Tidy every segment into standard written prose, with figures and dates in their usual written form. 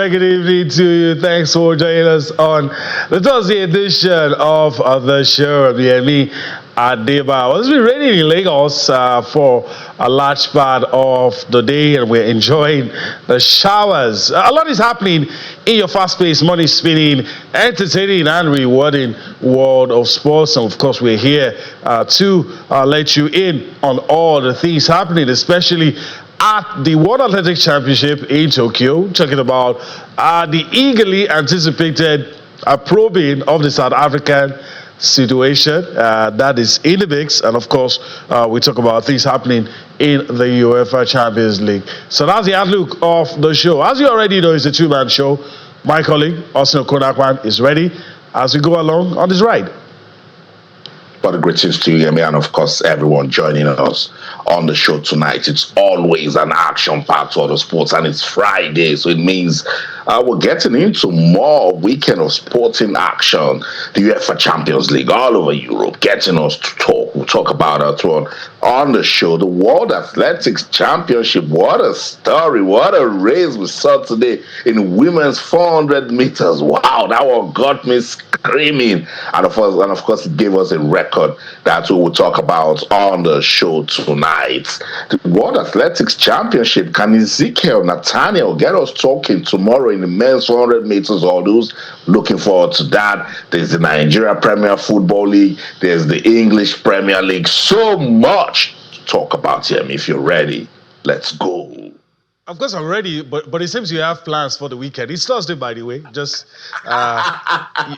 very good evening to you. Thanks for joining us on the Thursday edition of the show. Me, Adeba. Well, it's been raining in Lagos for a large part of the day, and we're enjoying the showers. A lot is happening in your fast-paced, money-spinning, entertaining, and rewarding world of sports. And of course, we're here to let you in on all the things happening, especially at the World Athletics Championship in Tokyo, talking about the eagerly anticipated probing of the South African situation that is in the mix, and of course we talk about things happening in the UEFA Champions League. So that's the outlook of the show. As you already know, it's a two-man show. My colleague Austin Okonakwan is ready as we go along on this ride. But the greetings to you, and of course everyone joining us on the show tonight. It's always an action-packed world of sports, and it's Friday, so it means we're getting into more weekend of sporting action. The UEFA Champions League all over Europe, getting us to talk. We'll talk about it on the show. The World Athletics Championship, what a story, what a race we saw today in women's 400 meters. Wow, that one got me screaming, and of course it gave us a record that we will talk about on the show tonight. The World Athletics Championship, can Ezekiel, Nathaniel get us talking tomorrow in the men's 400 meters hurdles? Looking forward to that. There's the Nigeria Premier Football League, there's the English Premier League, so much to talk about here. If you're ready, let's go. Of course, I'm ready, but it seems you have plans for the weekend. It's Thursday, by the way. Just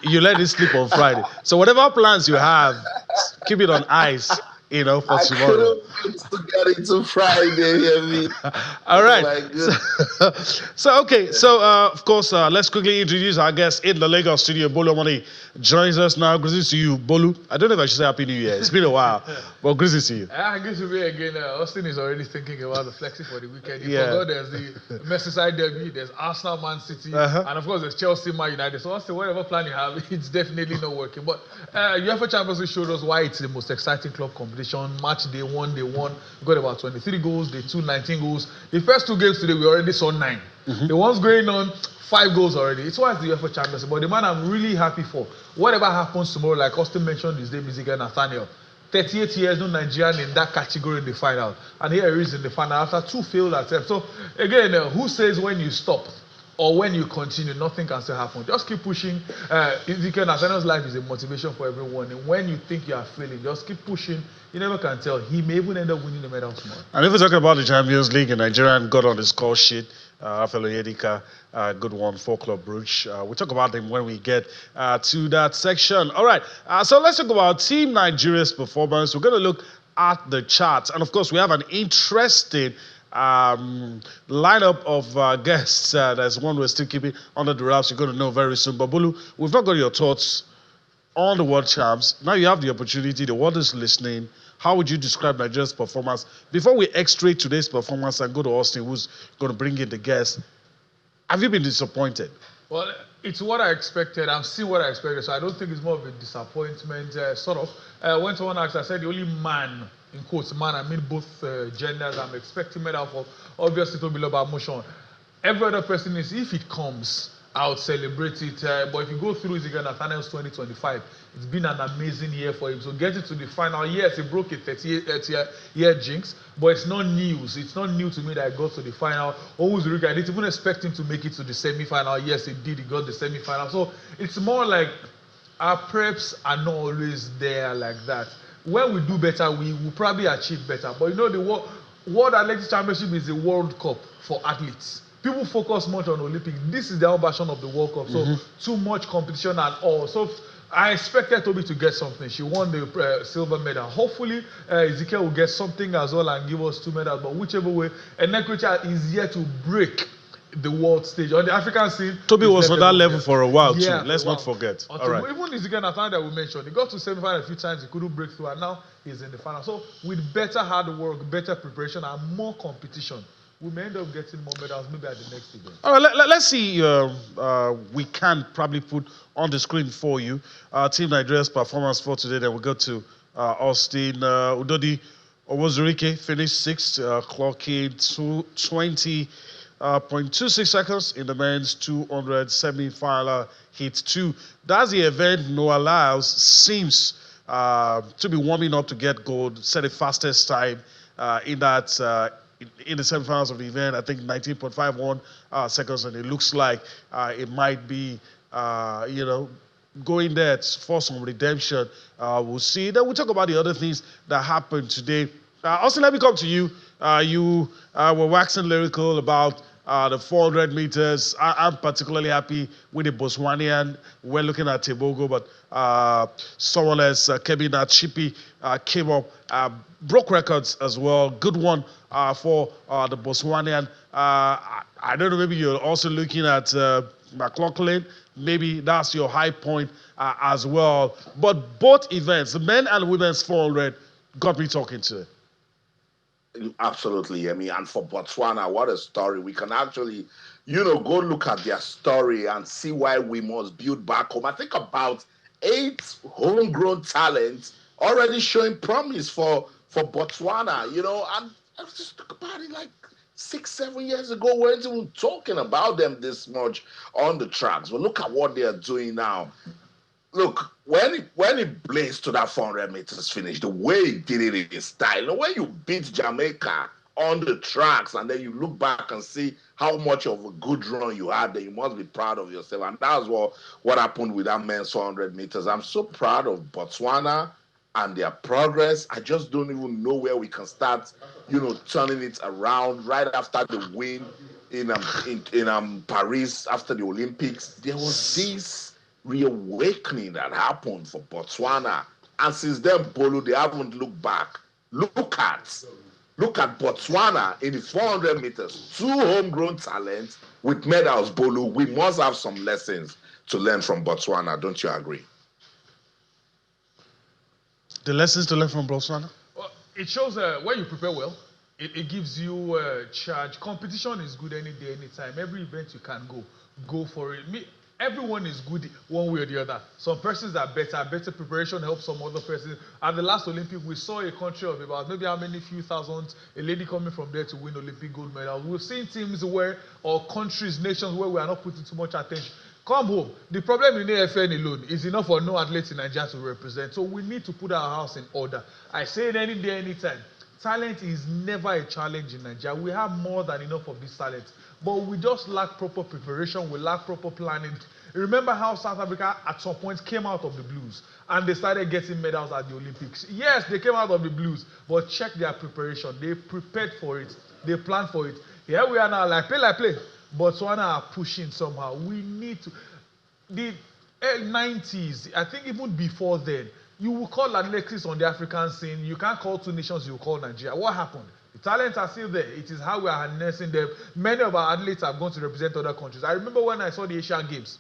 you let it slip on Friday. So whatever plans you have, keep it on ice, for tomorrow. I couldn't get into Friday, All right. So of course, let's quickly introduce our guest in the Lagos studio. Bolu Omoni joins us now. Greetings to you, Bolu. I don't know if I should say Happy New Year. It's been a while, but greetings to you. Good to be again. Austin is already thinking about the flexing for the weekend. You forgot there's the Merseyside derby, there's Arsenal, Man City, and of course there's Chelsea, Man United. So Austin, whatever plan you have, it's definitely not working. But UEFA Champions League showed us why it's the most exciting club competition. Match day one, they won. Got about 23 goals, day two, 19 goals. The first two games today, we already saw 9. The ones going on, 5 goals already. It's why it's the UEFA Champions League. But the man I'm really happy for, whatever happens tomorrow, like Austin mentioned his name, Ezekiel, Nathaniel. 38 years, no Nigerian in that category in the final. And here he is in the final after 2 failed attempts. So again, who says when you stop or when you continue, nothing can still happen? Just keep pushing. Ezekiel, Nathaniel's life is a motivation for everyone. And when you think you are failing, just keep pushing. You never can tell. He may even end up winning the medal tomorrow. And if we're talking about the Champions League, and Nigerian got on the score sheet. Rafael Onyedika, good one for Club Brugge. We'll talk about them when we get to that section. All right, so let's talk about Team Nigeria's performance. We're going to look at the charts. And of course, we have an interesting lineup of guests. There's one we're still keeping under the wraps. You're going to know very soon. But Bolu, we've not got your thoughts on the World Champs. Now you have the opportunity. The world is listening. How would you describe Nigeria's performance? Before we extract today's performance and go to Austin, who's going to bring in the guests, have you been disappointed? Well, it's what I expected. I'm seeing what I expected, so I don't think it's more of a disappointment, sort of. When someone asked, I said the only man, in quotes, man, I mean both genders, I'm expecting medal for, obviously, to be about motion. Every other person is, if it comes, I would celebrate it. But if you go through Ezekiel Nathaniel's 2025, it's been an amazing year for him. So getting to the final, yes, he broke a 38-year jinx, but it's not news. It's not new to me that I got to the final. Always I didn't even expect him to make it to the semi-final. Yes, he did. He got the semi-final. So it's more like our preps are not always there like that. When we do better, we will probably achieve better. But the World Athletics Championship is a World Cup for athletes. People focus much on Olympics. This is their own version of the World Cup. So too much competition and all. So I expected Toby to get something. She won the silver medal. Hopefully, Ezekiel will get something as well and give us 2 medals. But whichever way, Enekricha is here to break the world stage. On the African scene, Toby was on that level for a while too. Let's not forget. All right. Even Ezekiel Nathaniel that we mentioned, he got to semi-final a few times. He couldn't break through, and now he's in the final. So with better hard work, better preparation, and more competition, we may end up getting more medals maybe at the next event. All right, let's see. We can probably put on the screen for you Team Nigeria's performance for today. Then we go to Austin. Udodi Owozurike finished 6th, clocking 20 27.26 seconds in the men's 200 semi-final heat 2. That's the event Noah Lyles seems to be warming up to get gold, set the fastest time in that in the semifinals of the event. I think 19.51 seconds, and it looks like it might be going there for some redemption. We'll see. Then we'll talk about the other things that happened today. Also, let me come to you. You were waxing lyrical about the 400 meters. I'm particularly happy with the Botswanian. We're looking at Tebogo, but someone else, Kevin Chippy, came up, broke records as well. Good one for the Botswanian. I don't know, maybe you're also looking at McLaughlin. Maybe that's your high point as well. But both events, the men and women's 400, got me talking to it. Absolutely, and for Botswana, what a story. We can actually, go look at their story and see why we must build back home. I think about 8 homegrown talents already showing promise for Botswana, and I was just talking about it like 6-7 years ago. We weren't even talking about them this much on the tracks. But look at what they are doing now. Look, when he blazed to that 400 meters finish, the way he did it in his style, the way you beat Jamaica on the tracks, and then you look back and see how much of a good run you had, then you must be proud of yourself. And that's what happened with that men's 400 meters. I'm so proud of Botswana and their progress. I just don't even know where we can start, turning it around. Right after the win in Paris, after the Olympics, there was this reawakening that happened for Botswana, and since then, Bolu, they haven't looked back. Look at Botswana in the 400 meters, 2 homegrown talents with medals. Bolu, we must have some lessons to learn from Botswana. Don't you agree? The lessons to learn from Botswana? Well, it shows when you prepare well, it gives you a charge. Competition is good any day, anytime. Every event you can go for it. Everyone is good one way or the other. Some persons are better preparation helps some other persons. At the last Olympic, we saw a country of about maybe how many few thousands, a lady coming from there to win Olympic gold medal. We've seen teams or countries, nations where we are not putting too much attention. Come home. The problem in AFN alone is enough for no athletes in Nigeria to represent. So we need to put our house in order. I say it any day, anytime. Talent is never a challenge in Nigeria. We have more than enough of this talent. But we just lack proper preparation. We lack proper planning. Remember how South Africa at some point came out of the blues and they started getting medals at the Olympics. Yes, they came out of the blues, but check their preparation. They prepared for it. They planned for it. Here we are now, like play. Botswana are pushing somehow. We need to. The 90s, I think even before then, you will call Alexis on the African scene. You can't call 2 nations, you will call Nigeria. What happened? The talents are still there. It is how we are harnessing them. Many of our athletes have gone to represent other countries. I remember when I saw the Asian Games,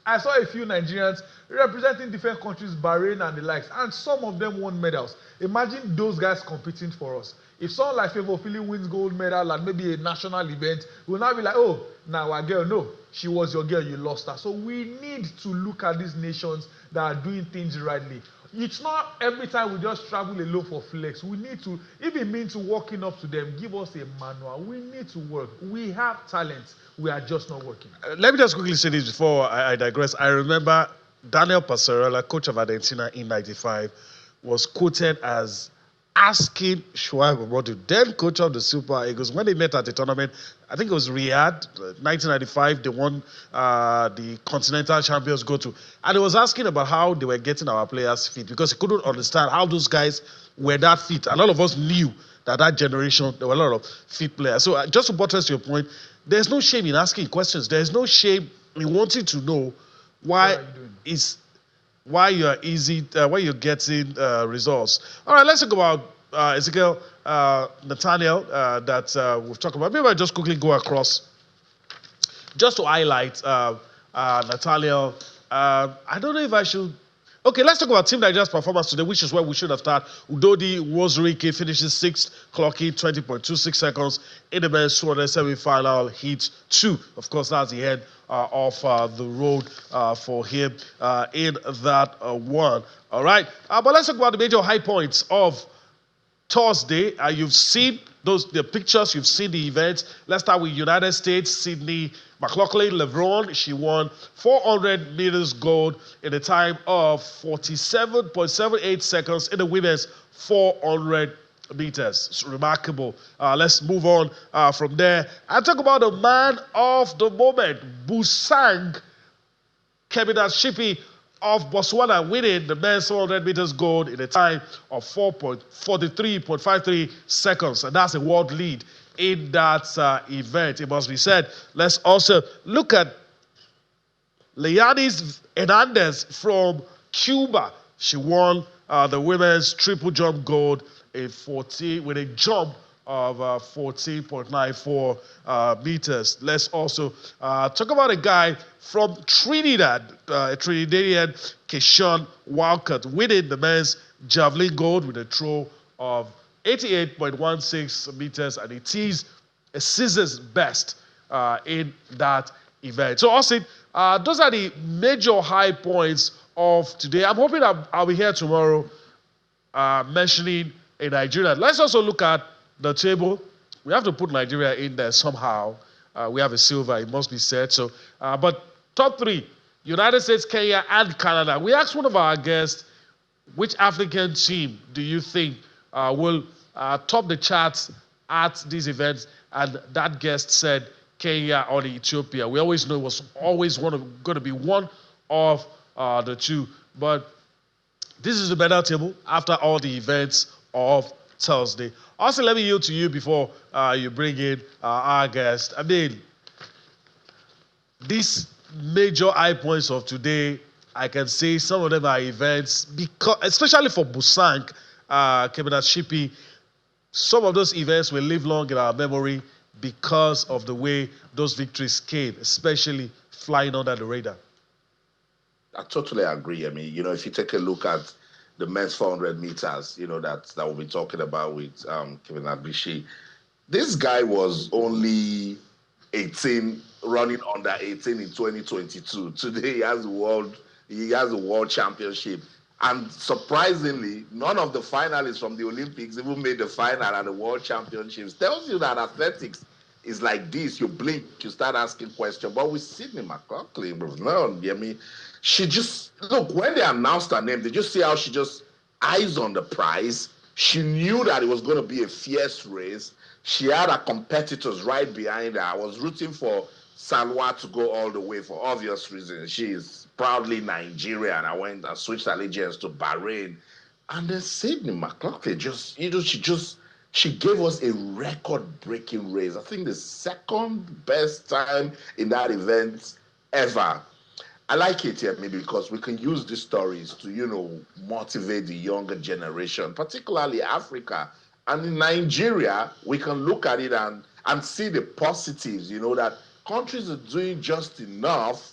I saw a few Nigerians representing different countries, Bahrain and the likes, and some of them won medals. Imagine those guys competing for us. If someone like Favour Philly wins gold medal at maybe a national event, we'll now be like, oh, now our girl, no, she was your girl, you lost her. So we need to look at these nations that are doing things rightly. It's not every time we just travel alone for flex. We need to, if it means walking up to them, give us a manual. We need to work. We have talent. We are just not working. Let me just quickly say this before I digress. I remember Daniel Passerella, coach of Argentina in '95, was quoted as asking Shuaib Abodu, then coach of the Super Eagles, when they met at the tournament, I think it was Riyadh, 1995, they won the Continental Champions go to, and he was asking about how they were getting our players fit, because he couldn't understand how those guys were that fit, and all of us knew that generation, there were a lot of fit players. So just to buttress your point, there's no shame in asking questions. There's no shame in wanting to know why you're getting results. All right, let's talk about Ezekiel, Nathaniel, that we've talked about. Maybe I'll just quickly go across just to highlight Nathaniel. I don't know if I should. Okay, let's talk about Team Nigeria's performance today, which is where we should have started. Udodi Wozurike finishes 6th, clocking 20.26 seconds in the men's 200 semi-final heat 2. Of course, that's the end of the road for him in that one. All right, but let's talk about the major high points of Thursday. You've seen the pictures, you've seen the events. Let's start with United States, Sydney McLaughlin Lebron. She won 400 meters gold in a time of 47.78 seconds in the women's 400 meters. It's remarkable. Let's move on from there and talk about the man of the moment, Busang Keminashipi of Botswana, winning the men's 400 meters gold in a time of 4.43.53 seconds. And that's a world lead in that event, it must be said. Let's also look at Leyanis Hernandez from Cuba. She won the women's triple jump gold with a jump of 14.94 meters. Let's also talk about a guy from Trinidad, Trinidadian Keishon Walcott, winning the men's javelin gold with a throw of 88.16 meters, and it is a season's best in that event. So, Austin, those are the major high points of today. I'm hoping I'll be here tomorrow mentioning a Nigerian. Let's also look at the table. We have to put Nigeria in there somehow. We have a silver, it must be said. So, but top three, United States, Kenya, and Canada. We asked one of our guests, which African team do you think will top the charts at these events? And that guest said Kenya or Ethiopia. We always know it was always going to be one of the two. But this is the medal table after all the events of Thursday. Also, let me yield to you before you bring in our guest. I mean, these major high points of today, I can say some of them are events, because, especially for Busang Keminashipi, some of those events will live long in our memory because of the way those victories came, especially flying under the radar. I totally agree. I mean, if you take a look at the men's 400 meters, that we'll be talking about with Kevin Abishi. This guy was only 18, running under 18 in 2022. Today he has a world championship. And surprisingly, none of the finalists from the Olympics even made the final at the World Championships. Tells you that athletics is like this. You blink, you start asking questions. But with Sydney McLaughlin, she just, look, when they announced her name, did you see how she just eyes on the prize? She knew that it was going to be a fierce race. She had her competitors right behind her. I was rooting for Salwa to go all the way for obvious reasons. She is proudly Nigerian. I went and switched allegiance to Bahrain. And then Sydney McLaughlin she gave us a record-breaking race. I think the second best time in that event ever. I like it here, maybe because we can use these stories to, motivate the younger generation, particularly Africa. And in Nigeria, we can look at it and see the positives, that countries are doing just enough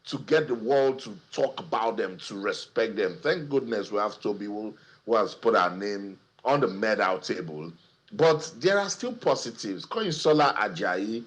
to get the world to talk about them, to respect them. Thank goodness we have Toby who has put our name on the medal table. But there are still positives. Koinsola Ajayi,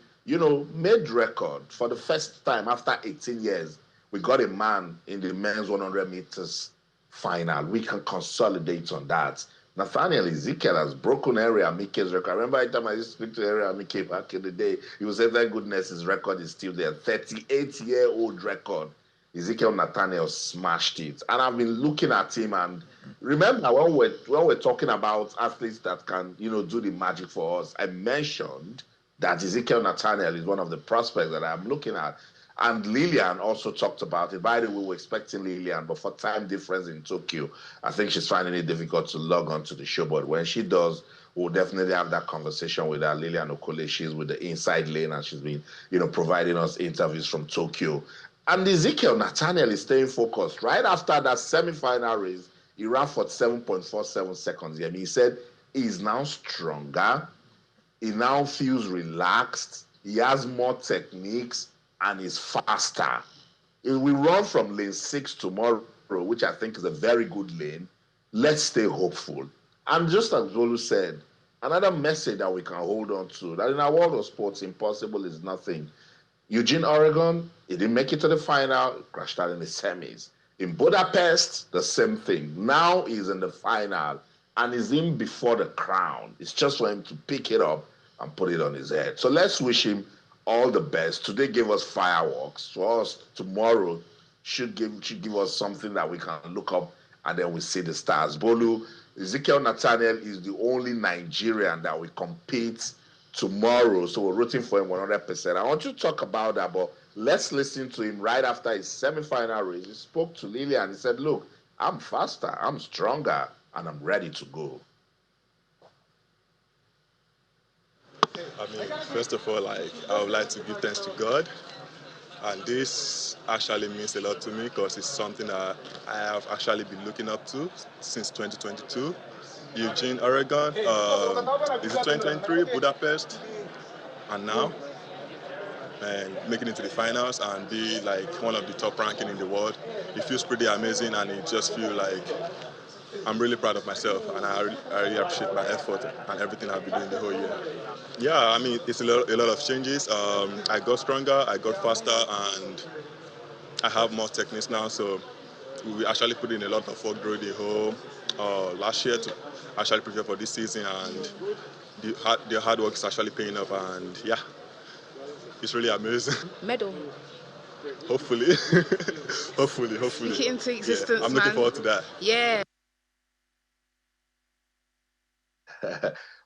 made record for the first time after 18 years. We got a man in the men's 100 meters final. We can consolidate on that. Nathaniel Ezekiel has broken Area Mike's record. I remember every time I used to speak to Area Mike back in the day, he would say, thank goodness his record is still there. 38-year-old record. Ezekiel Nathaniel smashed it. And I've been looking at him, and remember when we're talking about athletes that can, do the magic for us, I mentioned that Ezekiel Nathaniel is one of the prospects that I'm looking at. And Lillian also talked about it. By the way, we were expecting Lillian, but for time difference in Tokyo, I think she's finding it difficult to log on to the show. But when she does, we'll definitely have that conversation with her. Lillian Okole, she's with the Inside Lane, and she's been, providing us interviews from Tokyo. And Ezekiel Nathaniel is staying focused. Right after that semi-final race, he ran for 7.47 seconds. I mean, he said he's now stronger. He now feels relaxed. He has more techniques. And is faster. If we run from lane 6 tomorrow, which I think is a very good lane, let's stay hopeful. And just as Zolu said, another message that we can hold on to, that in our world of sports, impossible is nothing. Eugene, Oregon, he didn't make it to the final, crashed out in the semis. In Budapest, the same thing. Now he's in the final. and is in before the crown. It's just for him to pick it up and put it on his head. So let's wish him all the best. Today gave us fireworks. For us, tomorrow should give us something that we can look up, and then we see the stars. Bolu, Ezekiel Nathaniel is the only Nigerian that will compete tomorrow, so we're rooting for him 100%. I want you to talk about that, but let's listen to him right after his semi-final race. He spoke to Lily and he said, look, I'm faster, I'm stronger, and I'm ready to go. I mean, first of all, I would like to give thanks to God. And this actually means a lot to me because it's something that I have actually been looking up to since 2022. Eugene, Oregon, is it 2023, Budapest, and now, and making it to the finals and be like one of the top ranking in the world. It feels pretty amazing, and it just feels like I'm really proud of myself, and I really appreciate my effort and everything I've been doing the whole year. Yeah, I mean, it's a lot of changes. I got stronger, I got faster, and I have more techniques now. So we actually put in a lot of work during the whole last year to actually prepare for this season, and the hard work is actually paying off. And yeah, it's really amazing. Medal. Hopefully, hopefully. Speak it into existence, I'm looking forward to that. Yeah.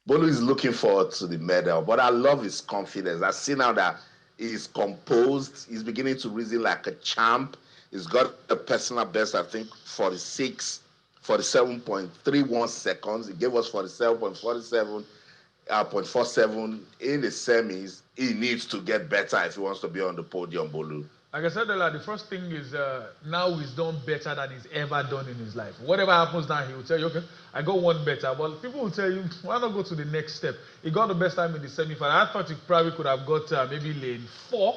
Bolu is looking forward to the medal, but I love his confidence. I see now that he's composed. He's beginning to reason like a champ. He's got a personal best, I think, 47.31 seconds. He gave us 47.47 in the semis. He needs to get better if he wants to be on the podium, Bolu. Like I said earlier, the first thing is now he's done better than he's ever done in his life. Whatever happens now, he will tell you, okay, I got one better. But people will tell you, why not go to the next step? He got the best time in the semi-final. I thought he probably could have got maybe lane 4,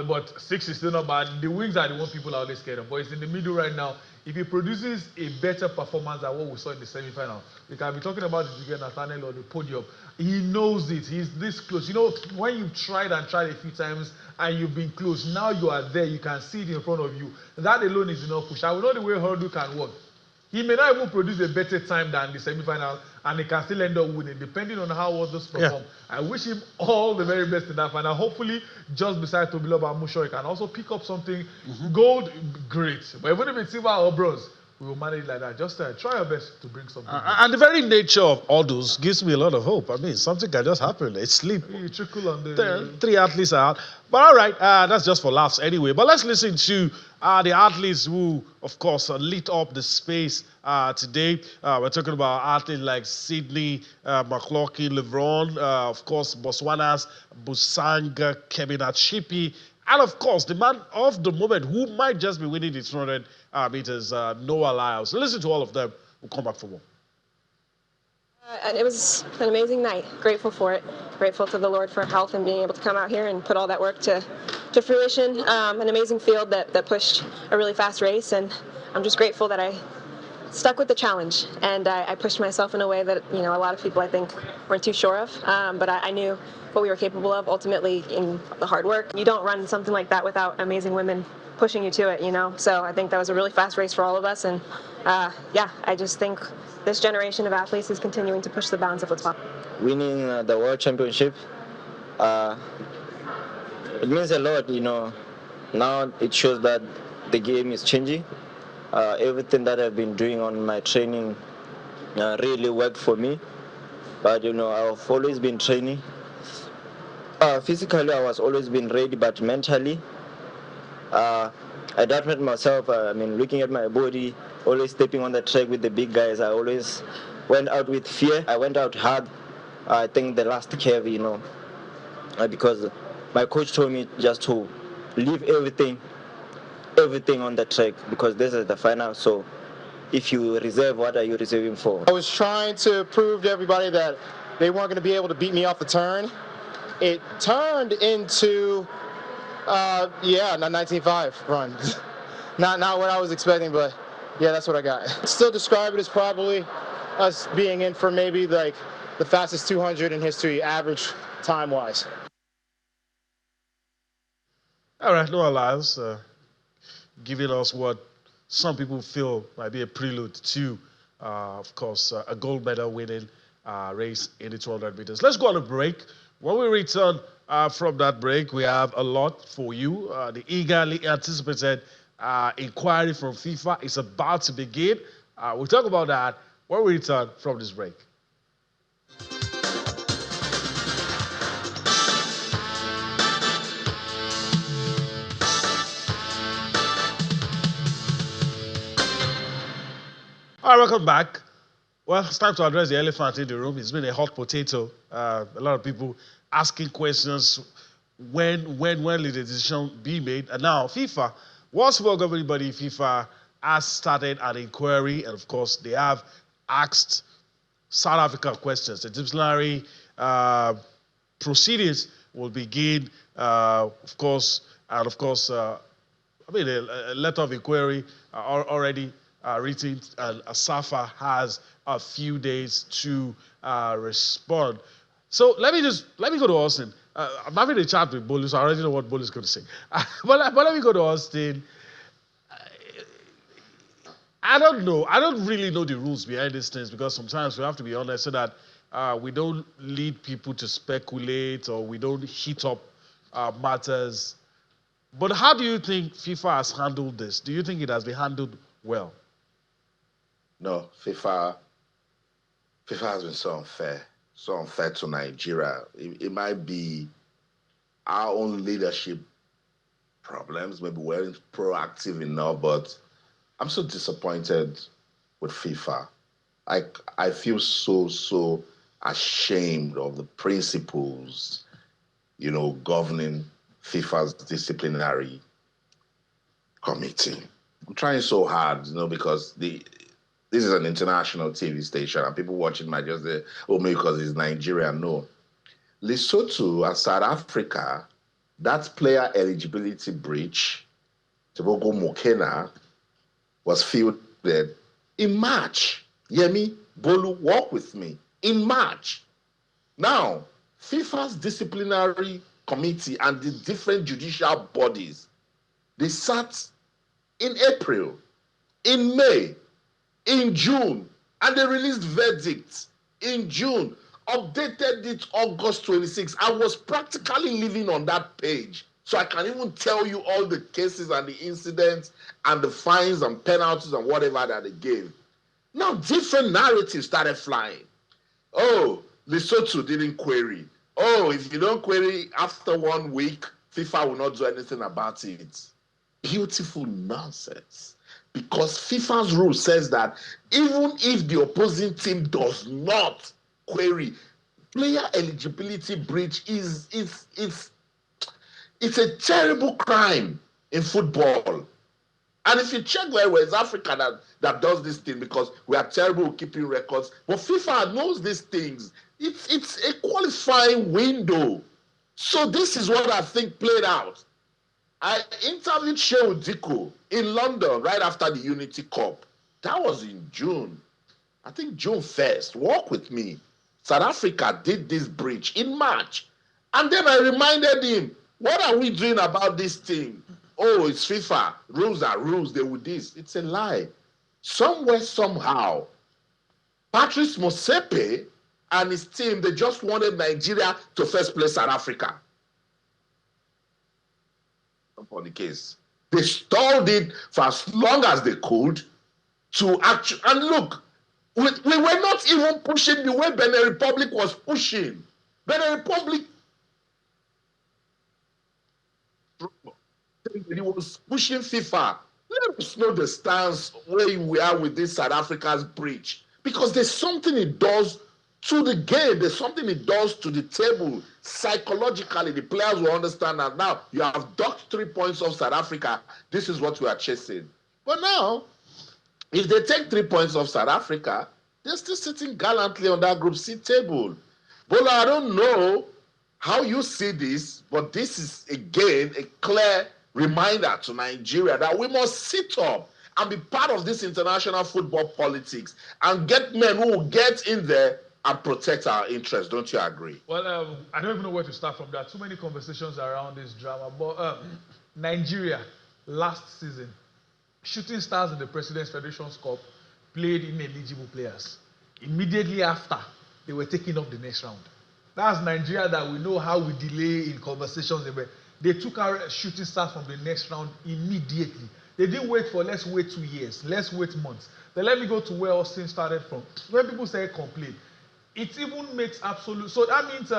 but 6 is still not bad. The wings are the one people are always scared of. But it's in the middle right now. If he produces a better performance than what we saw in the semi-final, we can be talking about Ezekiel Nathaniel on the podium. He knows it. He's this close. You know, when you've tried a few times and you've been close, now you are there. You can see it in front of you. That alone is enough push. I will know the way hurdle can work. He may not even produce a better time than the semi-final, and he can still end up winning, depending on how others perform. Yeah. I wish him all the very best in that final. Hopefully, just beside Tobiloba Musho, he can also pick up something. Gold, great. But even if it's silver or bronze, we will manage like that. Just try your best to bring something. And the very nature of all those gives me a lot of hope. I mean, something can just happen. It's sleep. You trickle on the... 3 athletes are out. But all right, that's just for laughs anyway. But let's listen to the athletes who, of course, lit up the space today. We're talking about athletes like Sydney, McLaughlin, Lebron, of course, Botswana's Busanga Keminachipi, and of course, the man of the moment who might just be winning the 200 meters, Noah Lyles. So listen to all of them. We'll come back for more. And it was an amazing night. Grateful for it. Grateful to the Lord for health and being able to come out here and put all that work to fruition. An amazing field that pushed a really fast race, and I'm just grateful that I stuck with the challenge, and I pushed myself in a way that a lot of people I think weren't too sure of. But I knew what we were capable of ultimately in the hard work. You don't run something like that without amazing women pushing you to it, So I think that was a really fast race for all of us, and I just think this generation of athletes is continuing to push the bounds of what's possible. Winning the World Championship, it means a lot, Now it shows that the game is changing. Everything that I've been doing on my training really worked for me. But, I've always been training. Physically, I was always been ready, but mentally, I doubted myself. Looking at my body, always stepping on the track with the big guys, I always went out with fear. I went out hard, I think the last curve, because my coach told me just to leave everything on the track, because this is the final. So if you reserve, what are you reserving for? I was trying to prove to everybody that they weren't going to be able to beat me off the turn. It turned into, a 19.5 run. not what I was expecting, but yeah, that's what I got. Still describe it as probably us being in for maybe like the fastest 200 in history, average time-wise. All right, Noah Lyles, giving us what some people feel might be a prelude to of course, a gold medal winning race in the 200 meters. Let's go on a break. When we return from that break, we have a lot for you. The eagerly anticipated inquiry from FIFA is about to begin. We'll talk about that when we return from this break. All right, welcome back. Well, it's time to address the elephant in the room. It's been a hot potato. A lot of people asking questions. When will the decision be made? And now FIFA, once more governing body FIFA has started an inquiry, and of course they have asked South Africa questions. The disciplinary proceedings will begin, of course, and of course, a letter of inquiry already written, and SAFA has a few days to respond. So let me go to Austin. I'm having a chat with Bolu, so I already know what Bolu is going to say. But let me go to Austin. I don't know. I don't really know the rules behind these things, because sometimes we have to be honest so that we don't lead people to speculate or we don't heat up matters. But how do you think FIFA has handled this? Do you think it has been handled well? No, FIFA has been so unfair to Nigeria. It might be our own leadership problems. Maybe we weren't proactive enough, but I'm so disappointed with FIFA. I feel so ashamed of the principles, governing FIFA's disciplinary committee. I'm trying so hard, because this is an international TV station, and people watching might just say, oh, maybe because it's Nigeria. No. Lesotho and South Africa, that player eligibility breach, Tebogo Mokena, was fielded in March. Yemi, Bolu, walk with me. In March. Now, FIFA's disciplinary committee and the different judicial bodies, they sat in April, in May, in June, and they released verdicts in June, updated it August 26. I was practically living on that page. So I can even tell you all the cases and the incidents and the fines and penalties and whatever that they gave. Now, different narratives started flying. Oh, Lesotho didn't query. Oh, if you don't query after 1 week, FIFA will not do anything about it. Beautiful nonsense. Because FIFA's rule says that even if the opposing team does not query, player eligibility breach is a terrible crime in football. And if you check very well, it's Africa that does this thing, because we are terrible at keeping records. But FIFA knows these things. It's a qualifying window. So this is what I think played out. I interviewed Shehu Diko in London right after the Unity Cup. That was in June. I think June 1st. Walk with me. South Africa did this breach in March. And then I reminded him, what are we doing about this thing? Oh, it's FIFA. Rules are rules. They will this. It's a lie. Somewhere, somehow, Patrice Motsepe and his team, they just wanted Nigeria to first place South Africa. Upon the case. They stalled it for as long as they could to actually, and look, we were not even pushing the way Benin Republic was pushing. Benin Republic, it was pushing FIFA. Let us know the stance where we are with this South Africa's breach. Because there's something it does to the game. There's something it does to the table. Psychologically, the players will understand that now you have docked 3 points off South Africa. This is what we are chasing. But now, if they take 3 points off South Africa, they're still sitting gallantly on that Group C table. Bola, I don't know how you see this, but this is, again, a clear reminder to Nigeria that we must sit up and be part of this international football politics and get men who will get in there and protect our interests. Don't you agree? Well, I don't even know where to start from. There are too many conversations around this drama. But Nigeria, last season, shooting stars in the President's Federations Cup, played ineligible players. Immediately after, they were taken off the next round. That's Nigeria that we know how we delay in conversations. They took our shooting stars from the next round immediately. They didn't wait for, let's wait 2 years, let's wait months. Then let me go to where Austin started from. When people say complain, it even makes absolute, so that means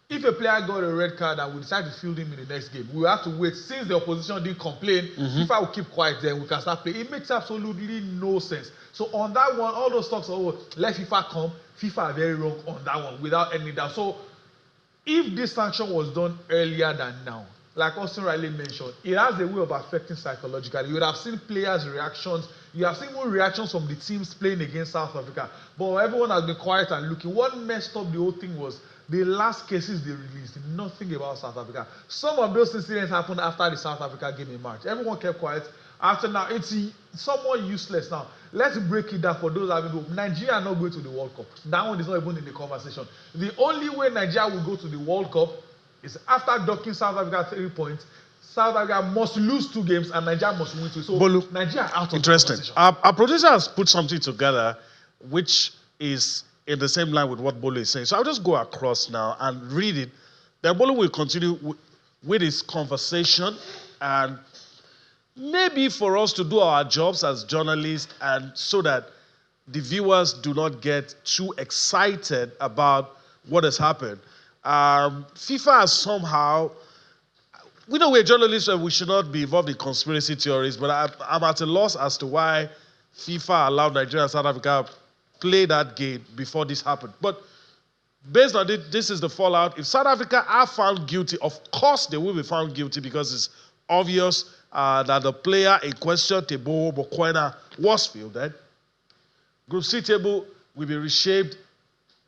if a player got a red card and we decide to field him in the next game, we have to wait. Since the opposition didn't complain, FIFA will keep quiet, then we can start playing. It makes absolutely no sense. So on that one, all those talks, let FIFA come, FIFA are very wrong on that one without any doubt. So if this sanction was done earlier than now, like Austin Riley mentioned, it has a way of affecting psychologically. You would have seen players' reactions. You have seen even reactions from the teams playing against South Africa. But everyone has been quiet and looking. What messed up the whole thing was the last cases they released, nothing about South Africa. Some of those incidents happened after the South Africa game in March. Everyone kept quiet. After now, it's somewhat useless now. Let's break it down for those having hope. Nigeria are not going to the World Cup. That one is not even in the conversation. The only way Nigeria will go to the World Cup is after docking South Africa 3 points. South Africa must lose 2 games and Nigeria must win 2. So Bolu, Nigeria out of interesting. the conversation. Our producer has put something together which is in the same line with what Bolu is saying. So I'll just go across now and read it. Then Bolu will continue with his conversation, and maybe for us to do our jobs as journalists and so that the viewers do not get too excited about what has happened. FIFA has somehow, we know we're journalists and we should not be involved in conspiracy theories, but I'm at a loss as to why FIFA allowed Nigeria and South Africa play that game before this happened. But based on it, this is the fallout. If South Africa are found guilty, of course they will be found guilty because it's obvious that the player in question, Teboho Mokoena, was fielded. Group C table will be reshaped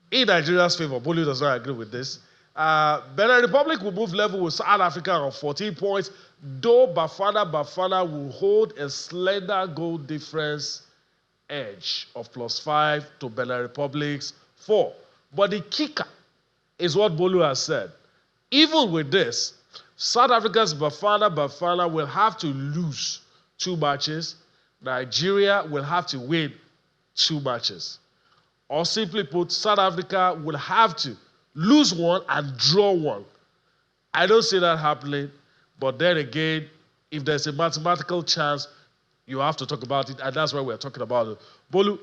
in Nigeria's favor. Bolu does not agree with this. Benin Republic will move level with South Africa on 14 points, though Bafana will hold a slender goal difference edge of +5 to Benin Republic's 4. But the kicker is what Bolu has said. Even with this, South Africa's Bafana will have to lose 2 matches. Nigeria will have to win 2 matches. Or simply put, South Africa will have to lose 1 and draw 1. I don't see that happening, but then again, if there's a mathematical chance, you have to talk about it, and that's why we're talking about it. Bolu,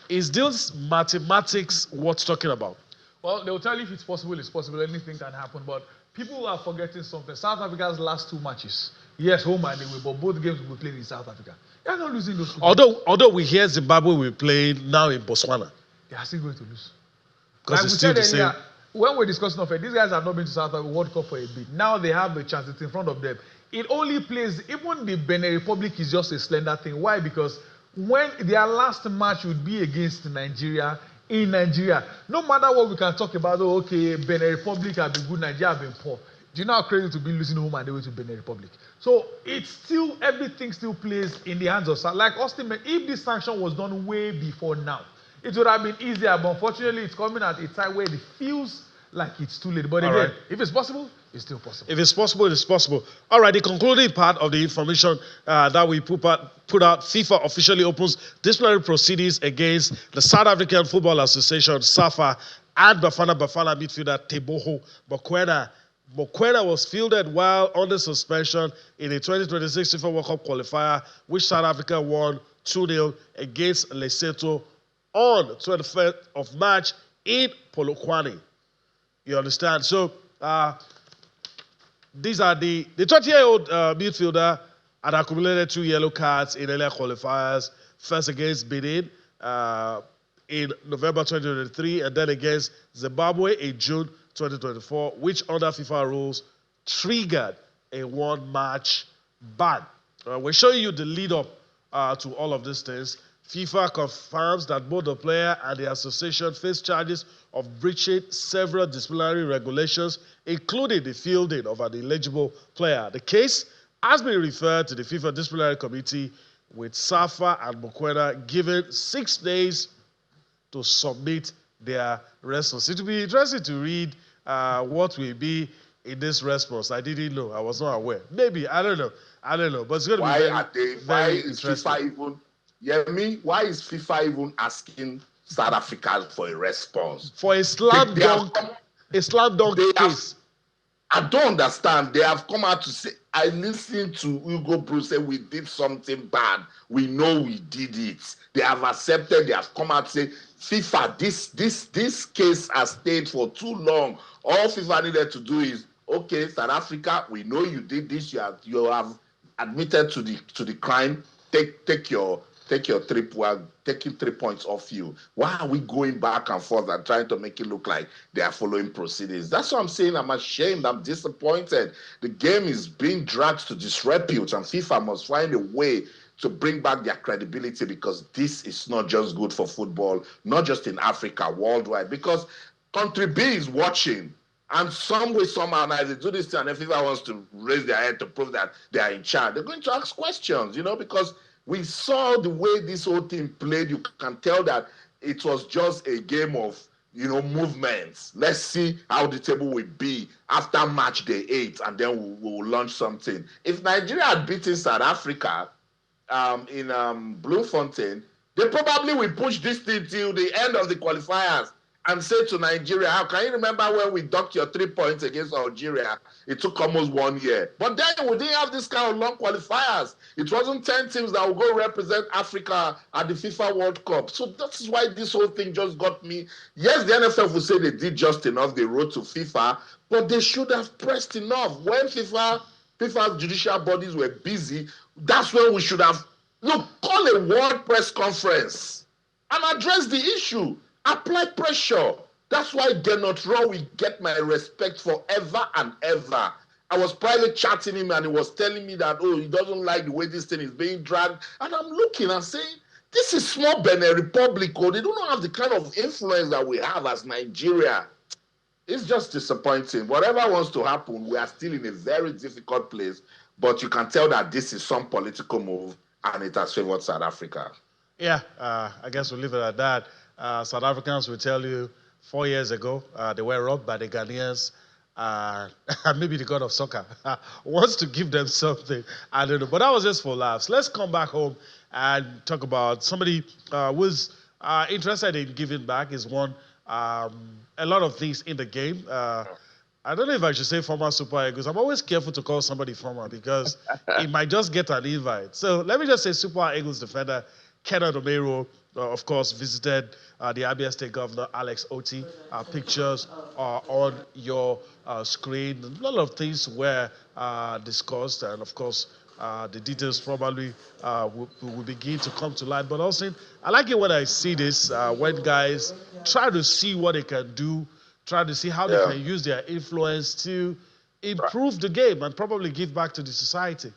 is this mathematics worth talking about? Well, they'll tell you if it's possible, anything can happen, but people are forgetting something. South Africa's last 2 matches, yes, home and away, but both games will be played in South Africa. They're not losing those 2 games. Although we hear Zimbabwe will play now in Botswana. They are still going to lose. Because it's still the same. When we're discussing of it, these guys have not been to South Africa World Cup for a bit. Now they have a chance. It's in front of them. It only plays, even the Benin Republic is just a slender thing. Why? Because when their last match would be against Nigeria, in Nigeria, no matter what we can talk about, Benin Republic have been good, Nigeria have been poor. Do you know how crazy to be losing home and away to Benin Republic? So it's still, everything still plays in the hands of South. Like Austin, if this sanction was done way before now, it would have been easier, but unfortunately it's coming at a time where it feels like it's too late. But again, if it's possible, it's still possible. If it's possible, it's possible. All right, the concluding part of the information that we put out, FIFA officially opens disciplinary proceedings against the South African Football Association, SAFA, and Bafana midfielder Teboho Mokoena. Mokoena was fielded while under suspension in the 2026 FIFA World Cup qualifier, which South Africa won 2-0 against Lesotho on 21st of March in Polokwane. You understand? So, these are the 20-year-old midfielder had accumulated 2 yellow cards in earlier qualifiers, first against Benin in November 2023, and then against Zimbabwe in June 2024, which under FIFA rules triggered a 1-match ban. We're showing you the lead-up to all of these things. FIFA confirms that both the player and the association face charges of breaching several disciplinary regulations, including the fielding of an illegible player. The case has been referred to the FIFA Disciplinary Committee, with SAFA and Mokoena given 6 days to submit their response. It will be interesting to read what will be in this response. I didn't know. I was not aware. Maybe. I don't know. But it's going to be very interesting. Why is FIFA Yemi, why is FIFA even asking South Africa for a response? For a slam dunk case. I don't understand. They have come out to say, I listened to Hugo Bruce say we did something bad. We know we did it. They have accepted. They have come out to say, FIFA, this case has stayed for too long. All FIFA needed to do is, okay, South Africa, we know you did this. You have admitted to the crime. Take your taking 3 points off you. Why are we going back and forth and trying to make it look like they are following proceedings? That's what I'm saying. I'm ashamed. I'm disappointed. The game is being dragged to disrepute, and FIFA must find a way to bring back their credibility, because this is not just good for football, not just in Africa, worldwide, because country B is watching. And some way, somehow, now they do this thing, and if FIFA wants to raise their head to prove that they are in charge, they're going to ask questions, because we saw the way this whole thing played. You can tell that it was just a game of, movements. Let's see how the table will be after match day 8, and then we'll launch something. If Nigeria had beaten South Africa in Bloemfontein, they probably will push this thing till the end of the qualifiers and say to Nigeria, how can you remember when we docked your 3 points against Algeria? It took almost 1 year. But then we didn't have this kind of long qualifiers. It wasn't 10 teams that would go represent Africa at the FIFA World Cup. So that's why this whole thing just got me. Yes, the NFF will say they did just enough. They wrote to FIFA, but they should have pressed enough. When FIFA's judicial bodies were busy, that's when we should have, call a world press conference and address the issue. Apply pressure. That's why Gernot Rohr will get my respect forever and ever. I was private chatting him, and he was telling me that, he doesn't like the way this thing is being dragged. And I'm looking and saying, this is small Benin Republic. They don't have the kind of influence that we have as Nigeria. It's just disappointing. Whatever wants to happen, we are still in a very difficult place. But you can tell that this is some political move, and it has favored South Africa. Yeah, I guess we'll leave it at that. South Africans will tell you 4 years ago they were robbed by the Ghanaians. Maybe the god of soccer wants to give them something. I don't know. But that was just for laughs. Let's come back home and talk about somebody who's interested in giving back. Is one a lot of things in the game. I don't know if I should say former Super Eagles. I'm always careful to call somebody former because he might just get an invite. So let me just say Super Eagles defender Kenneth Omero, of course, visited the Abia State Governor, Alex Oti. Pictures are on your screen. A lot of things were discussed, and of course, the details probably will begin to come to light. But also, I like it when I see this, when guys try to see what they can do, try to see how they can use their influence to improve the game and probably give back to the society.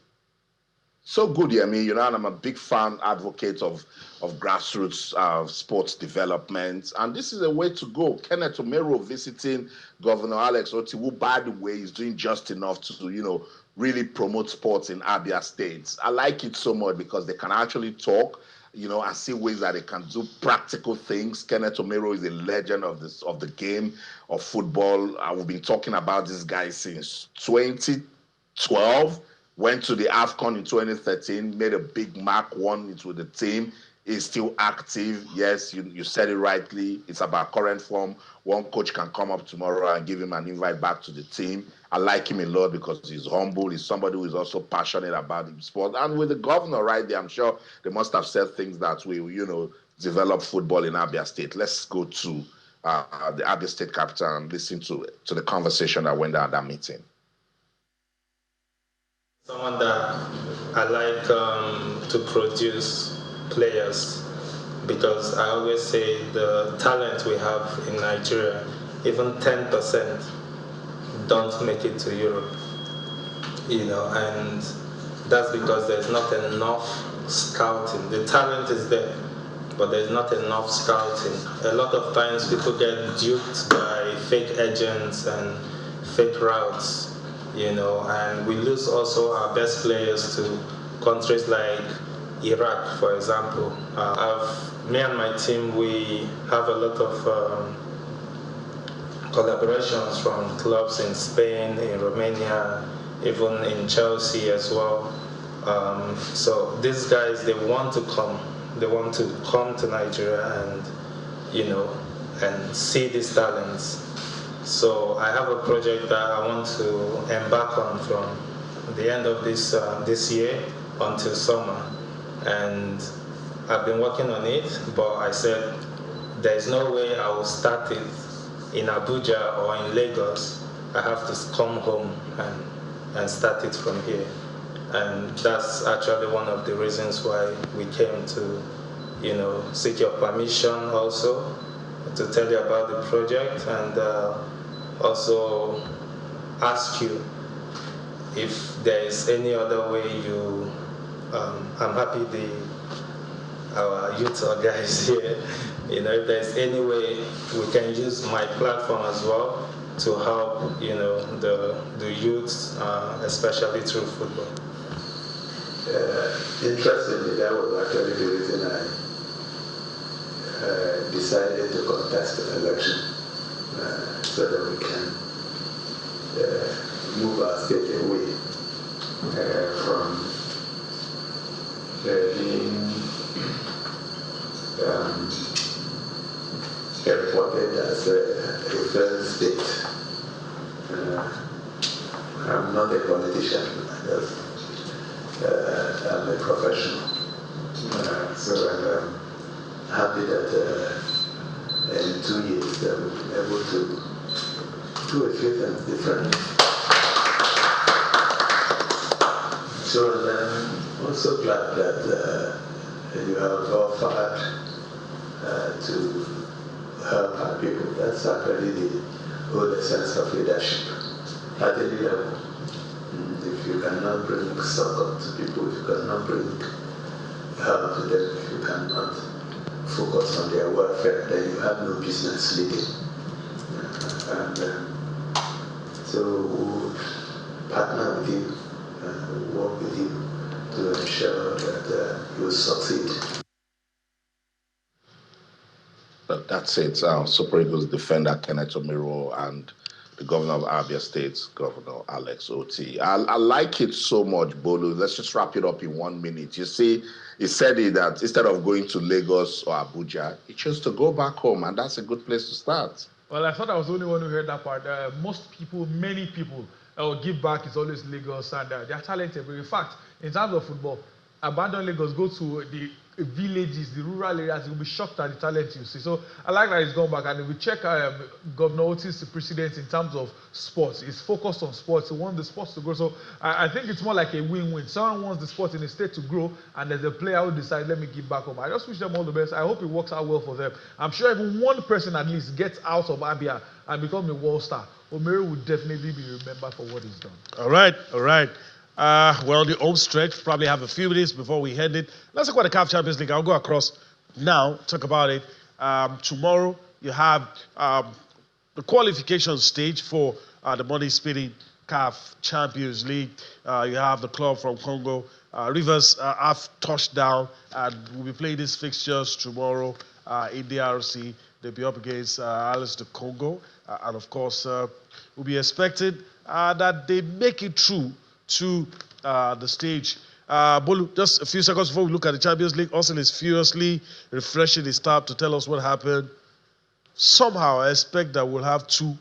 So good, Yemi. And I'm a big fan, advocate of grassroots sports development. And this is a way to go. Kenneth Omero visiting Governor Alex Oti, who, by the way, is doing just enough to, really promote sports in Abia State. I like it so much because they can actually talk, and see ways that they can do practical things. Kenneth Omero is a legend of the game of football. We've been talking about this guy since 2012. Went to the AFCON in 2013, made a big mark, won it with the team. Is still active. Yes, you said it rightly. It's about current form. One coach can come up tomorrow and give him an invite back to the team. I like him a lot because he's humble. He's somebody who is also passionate about the sport. And with the governor right there, I'm sure they must have said things that will, develop football in Abia State. Let's go to the Abia State capital and listen to the conversation that went down at that meeting. Someone that I like to produce players, because I always say the talent we have in Nigeria, even 10% don't make it to Europe, and that's because there's not enough scouting. The talent is there, but there's not enough scouting. A lot of times people get duped by fake agents and fake routes. And we lose also our best players to countries like Iraq, for example. Me and my team, we have a lot of collaborations from clubs in Spain, in Romania, even in Chelsea as well. So these guys, they want to come. They want to come to Nigeria and, and see these talents. So I have a project that I want to embark on from the end of this year until summer. And I've been working on it, but I said there's no way I will start it in Abuja or in Lagos. I have to come home and start it from here. And that's actually one of the reasons why we came to, seek your permission also to tell you about the project, and also ask you if there is any other way you, I'm happy our youth guys here, if there's any way we can use my platform as well to help, the youth, especially through football. Interestingly, that was actually the reason I decided to contest the election, so that we can move our state away from being reported as a failed state. I'm not a politician. I'm a professional. So I'm happy that in 2 years I will be able to do a few things differently. So I'm also glad that you have offered to help our people. That's actually the whole essence of leadership at any level. If you cannot bring support to people, if you cannot bring help to them, if you cannot focus on their welfare, then you have no business leading. And so we'll partner with you, work with you to ensure that you succeed. That's it. Super Eagles defender Kenneth Omiro and the governor of Abia State, Governor Alex Oti. I like it so much, Bolu. Let's just wrap it up in 1 minute. You see, he said that instead of going to Lagos or Abuja, he chose to go back home, and that's a good place to start. Well, I thought I was the only one who heard that part. Most people, many people, give back is always Lagos, and they are talented. But in fact, in terms of football, abandon Lagos, go to the villages, the rural areas, you'll be shocked at the talent you see. So I like that he's gone back, and if we check Governor Oti's precedents in terms of sports, he's focused on sports. He wants the sports to grow. So I think it's more like a win-win. Someone wants the sport in the state to grow, and there's a player who decides, let me give back home. I just wish them all the best. I hope it works out well for them. I'm sure even one person at least gets out of Abia and become a world star. Omiro would definitely be remembered for what he's done. All right, all right. Well, the home stretch, probably have a few minutes before we end it. Let's talk about the CAF Champions League. I'll go across now, talk about it. Tomorrow, you have the qualification stage for the money-spinning CAF Champions League. You have the club from Congo. Rivers have touched down, and we'll be playing these fixtures tomorrow in the RC. They'll be up against Alice de Congo. And, of course, we'll be expecting that they make it through to the stage. Bolu, just a few seconds before we look at the Champions League. Austin is furiously refreshing his tab to tell us what happened. Somehow, I expect that we'll have 2-2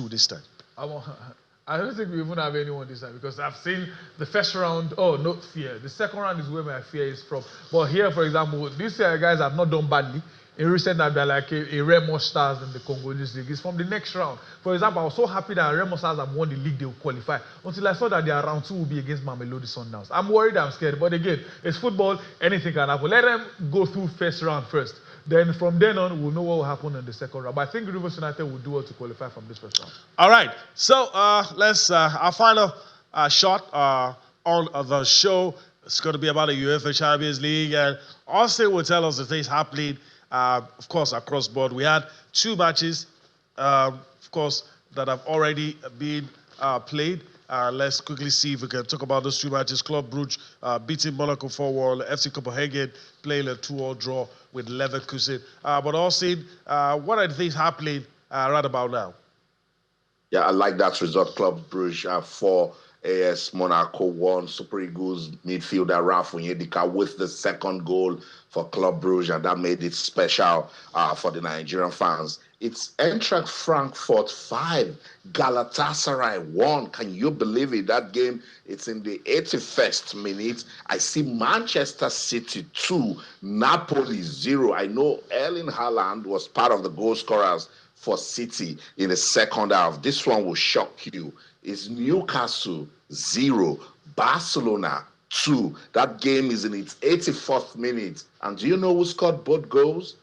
this time. I don't think we even have anyone this time, because I've seen the first round, not fear. The second round is where my fear is from. But here, for example, these guys have not done badly. In recent times, they're like a Remo Stars in the Congolese League. It's from the next round. For example, I was so happy that Remo Stars have won the league, they will qualify. Until I saw that their round 2 will be against Mamelodi Sundowns. I'm worried, I'm scared. But again, it's football, anything can happen. Let them go through first round first. Then from then on, we'll know what will happen in the second round. But I think Rivers United will do well to qualify from this first round. All right. So let's, our final shot on the show. It's going to be about the UEFA Champions League. And Austin will tell us the things happening. Of course, across board, we had 2 matches, of course, that have already been played. Let's quickly see if we can talk about those 2 matches. Club Brugge beating Monaco 4-1. FC Copenhagen playing a 2-2 draw with Leverkusen. But also, what are the things happening right about now? Yeah, I like that result. Club Brugge 4, AS Monaco won. Super Eagles midfielder Ralph Onyedika with the second goal for Club Brugge, and that made it special for the Nigerian fans. It's Eintracht Frankfurt 5, Galatasaray 1. Can you believe it? That game, it's in the 81st minute. I see Manchester City 2, Napoli 0. I know Erling Haaland was part of the goal scorers for City in the second half. This one will shock you. It's Newcastle 0, Barcelona 2. That game is in its 84th minute. And do you know who scored both goals?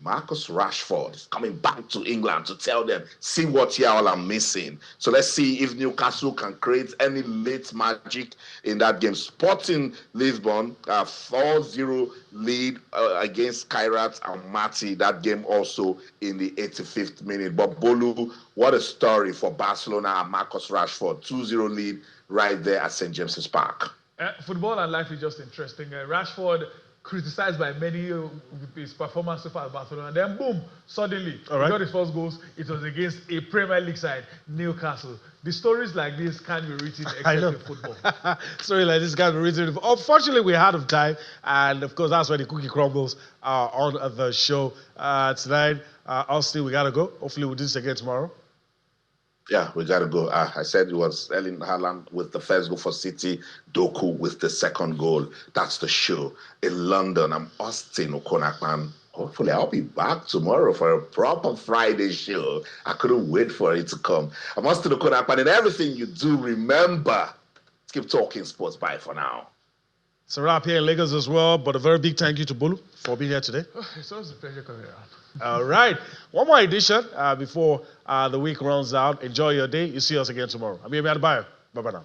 Marcus Rashford is coming back to England to tell them, see what y'all are missing. So let's see if Newcastle can create any late magic in that game. Sporting Lisbon, 4-0 lead against Kairat Almaty. That game also in the 85th minute. But Bolu, what a story for Barcelona and Marcus Rashford. 2-0 lead right there at St. James's Park. Football and life is just interesting. Rashford criticized by many with his performance so far at Barcelona. Then boom, suddenly he got his first goals. It was against a Premier League side, Newcastle. The stories like this can't be written except in football. Stories like this can't be written. Unfortunately, we're out of time, and of course that's where the cookie crumbles on the show tonight. Austin, we gotta go. Hopefully we'll do this again tomorrow. Yeah, we got to go. I said it was Erling Haaland with the first goal for City, Doku with the second goal. That's the show. In London, I'm Austin Okonakman. Hopefully, I'll be back tomorrow for a proper Friday show. I couldn't wait for it to come. I'm Austin Okonakman, and everything you do, remember, keep talking sports. Bye for now. It's a wrap here in Lagos as well, but a very big thank you to Bolu for being here today. It's always a pleasure coming around. All right. One more edition before the week runs out. Enjoy your day. You see us again tomorrow. I'm Yemi Adebayo. Bye-bye now.